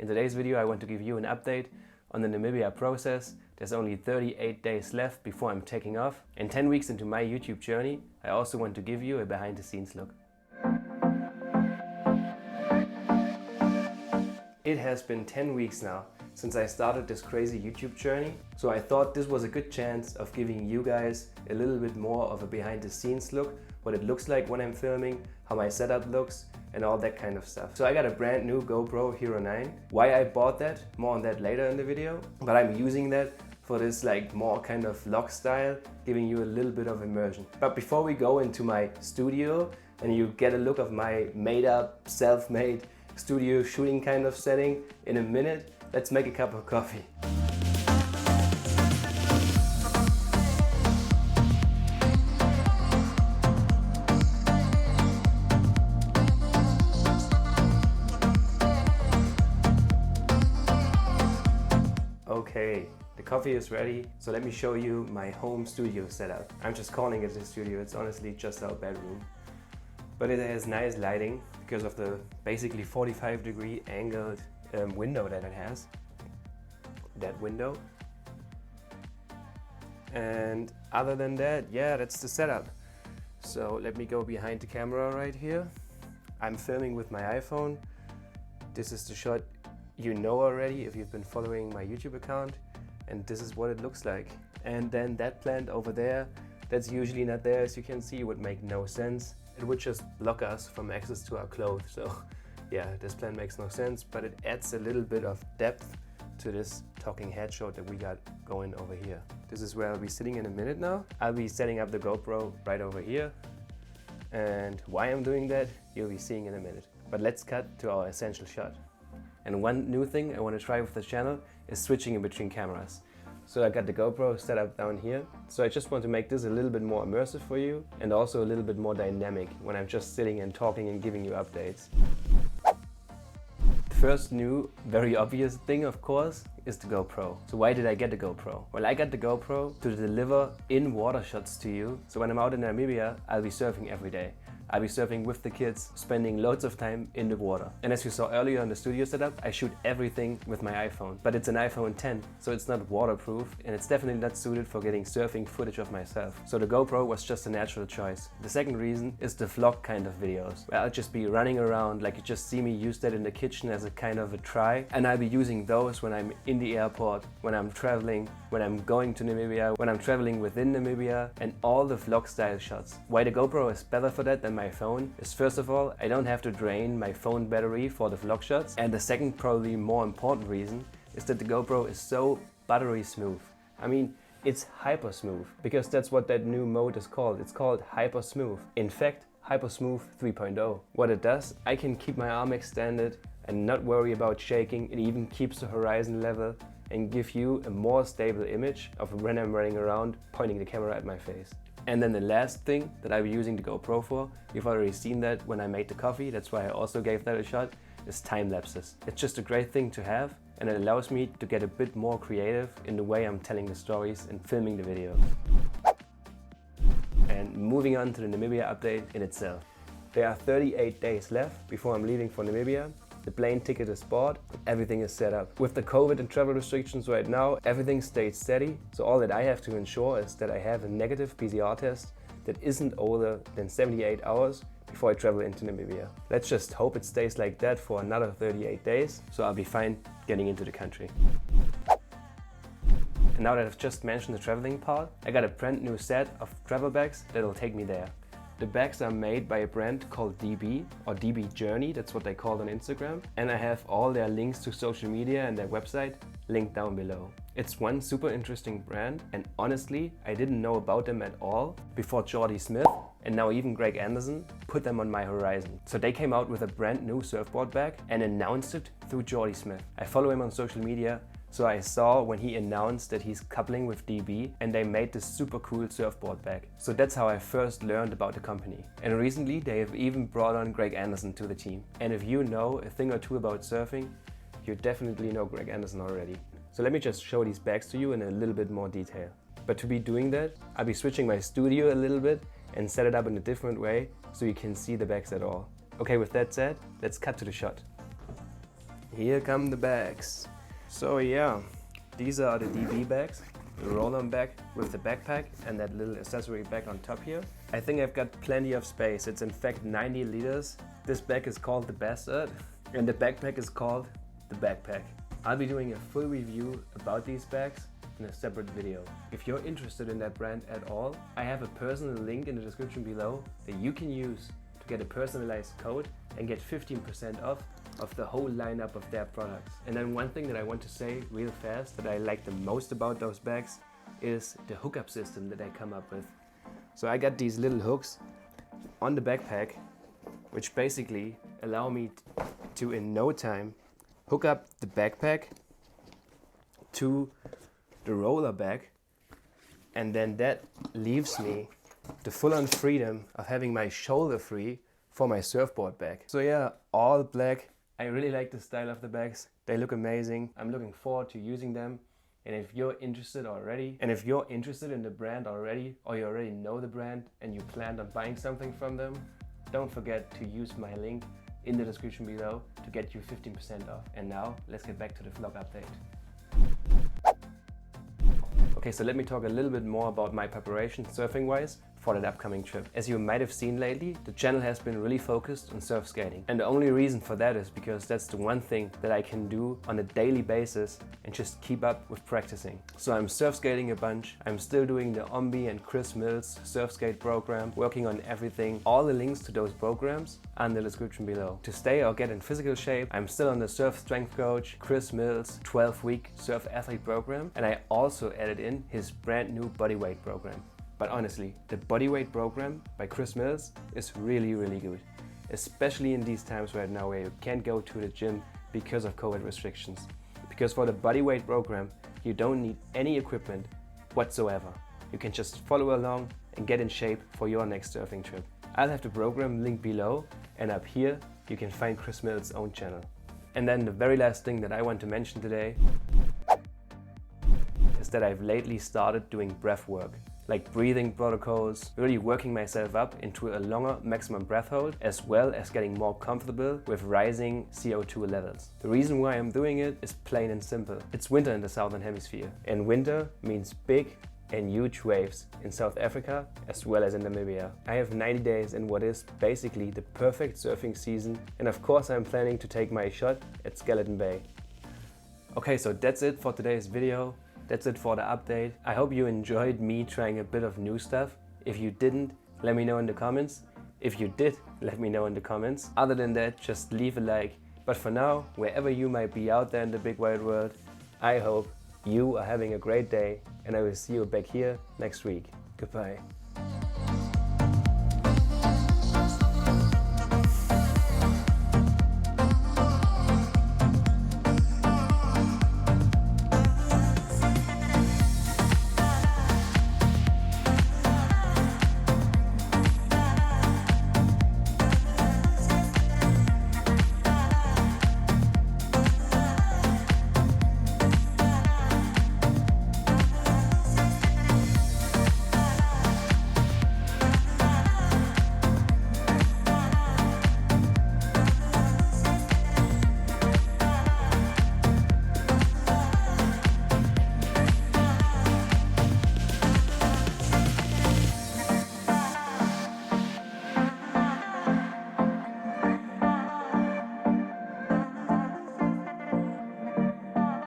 In today's video I want to give you an update on the Namibia process. There's only 38 days left before I'm taking off, and 10 weeks into my YouTube journey I also want to give you a behind the scenes look. It has been 10 weeks now since I started this crazy YouTube journey, so I thought this was a good chance of giving you guys a little bit more of a behind the scenes look, what it looks like when I'm filming, how my setup looks, and all that kind of stuff. So I got a brand new GoPro Hero 9. Why I bought that, more on that later in the video, but I'm using that for this like more kind of vlog style, giving you a little bit of immersion. But before we go into my studio and you get a look of my made up, self-made studio shooting kind of setting in a minute, let's make a cup of coffee. Okay, the coffee is ready, so let me show you my home studio setup. I'm just calling it a studio, it's honestly just our bedroom. But it has nice lighting because of the basically 45-degree angled window that it has. That window. And other than that, yeah, that's the setup. So let me go behind the camera right here. I'm filming with my iPhone. This is the shot you know already if you've been following my YouTube account, and this is what it looks like. And then that plant over there, that's usually not there, as you can see, would make no sense. It would just block us from access to our clothes. So yeah, this plant makes no sense, but it adds a little bit of depth to this talking head shot that we got going over here. This is where I'll be sitting in a minute now. I'll be setting up the GoPro right over here. And why I'm doing that, you'll be seeing in a minute. But let's cut to our essential shot. And one new thing I want to try with the channel is switching in between cameras. So I got the GoPro set up down here. So I just want to make this a little bit more immersive for you and also a little bit more dynamic when I'm just sitting and talking and giving you updates. The first new, very obvious thing, of course, is the GoPro. So why did I get the GoPro? Well, I got the GoPro to deliver in-water shots to you. So when I'm out in Namibia, I'll be surfing every day. I'll be surfing with the kids, spending loads of time in the water. And as you saw earlier in the studio setup, I shoot everything with my iPhone. But it's an iPhone 10, so it's not waterproof, and it's definitely not suited for getting surfing footage of myself. So the GoPro was just a natural choice. The second reason is the vlog kind of videos, where I'll just be running around like you just see me use that in the kitchen as a kind of a try. And I'll be using those when I'm in the airport, when I'm traveling, when I'm going to Namibia, when I'm traveling within Namibia, and all the vlog style shots. Why the GoPro is better for that than my phone is, first of all, I don't have to drain my phone battery for the vlog shots. And the second, probably more important reason, is that the GoPro is so buttery smooth. I mean, it's hyper smooth, because that's what that new mode is called. It's called hyper smooth. In fact, hyper smooth 3.0. What it does, I can keep my arm extended and not worry about shaking. It even keeps the horizon level and give you a more stable image of when I'm running around pointing the camera at my face. And then the last thing that I'll be using the GoPro for, you've already seen that when I made the coffee, that's why I also gave that a shot, is time lapses. It's just a great thing to have, and it allows me to get a bit more creative in the way I'm telling the stories and filming the video. And moving on to the Namibia update in itself. There are 38 days left before I'm leaving for Namibia. The plane ticket is bought, everything is set up. With the COVID and travel restrictions right now, everything stayed steady. So all that I have to ensure is that I have a negative PCR test that isn't older than 78 hours before I travel into Namibia. Let's just hope it stays like that for another 38 days, so I'll be fine getting into the country. And now that I've just mentioned the traveling part, I got a brand new set of travel bags that'll take me there. The bags are made by a brand called DB, or DB Journey, that's what they call it on Instagram. And I have all their links to social media and their website linked down below. It's one super interesting brand, and honestly, I didn't know about them at all before Jordy Smith and now even Greg Anderson put them on my horizon. So they came out with a brand new surfboard bag and announced it through Jordy Smith. I follow him on social media, so I saw when he announced that he's coupling with DB, and they made this super cool surfboard bag. So that's how I first learned about the company. And recently they have even brought on Greg Anderson to the team. And if you know a thing or two about surfing, you definitely know Greg Anderson already. So let me just show these bags to you in a little bit more detail. But to be doing that, I'll be switching my studio a little bit and set it up in a different way so you can see the bags at all. Okay, with that said, let's cut to the shot. Here come the bags. So yeah, these are the DB bags. The roll-on bag with the backpack and that little accessory bag on top here. I think I've got plenty of space. It's in fact 90 liters. This bag is called the Bastard and the backpack is called the Backpack. I'll be doing a full review about these bags in a separate video. If you're interested in that brand at all, I have a personal link in the description below that you can use to get a personalized code and get 15% off of the whole lineup of their products. And then one thing that I want to say real fast that I like the most about those bags is the hookup system that I come up with. So I got these little hooks on the backpack which basically allow me to in no time hook up the backpack to the roller bag, and then that leaves me the full-on freedom of having my shoulder free for my surfboard bag. So yeah, all black. I really like the style of the bags. They look amazing. I'm looking forward to using them. And if you're interested in the brand already, or you already know the brand and you planned on buying something from them, don't forget to use my link in the description below to get you 15% off. And now let's get back to the vlog update. Okay, so let me talk a little bit more about my preparation surfing wise for that upcoming trip. As you might have seen lately, the channel has been really focused on surf skating. And the only reason for that is because that's the one thing that I can do on a daily basis and just keep up with practicing. So I'm surf skating a bunch. I'm still doing the Ombe and Chris Mills surf skate program, working on everything. All the links to those programs are in the description below. To stay or get in physical shape, I'm still on the SurfStrengthCoach Chris Mills 12-week surf athlete program. And I also added in his brand new bodyweight program. But honestly, the bodyweight program by Chris Mills is really, really good. Especially in these times right now where you can't go to the gym because of COVID restrictions. Because for the bodyweight program, you don't need any equipment whatsoever. You can just follow along and get in shape for your next surfing trip. I'll have the program linked below, and up here you can find Chris Mills' own channel. And then the very last thing that I want to mention today is that I've lately started doing breath work, like breathing protocols, really working myself up into a longer maximum breath hold, as well as getting more comfortable with rising CO2 levels. The reason why I'm doing it is plain and simple. It's winter in the Southern Hemisphere, and winter means big and huge waves in South Africa as well as in Namibia. I have 90 days in what is basically the perfect surfing season, and of course I'm planning to take my shot at Skeleton Bay. Okay, so that's it for today's video. That's it for the update. I hope you enjoyed me trying a bit of new stuff. If you didn't, let me know in the comments. If you did, let me know in the comments. Other than that, just leave a like. But for now, wherever you might be out there in the big wide world, I hope you are having a great day, and I will see you back here next week. Goodbye.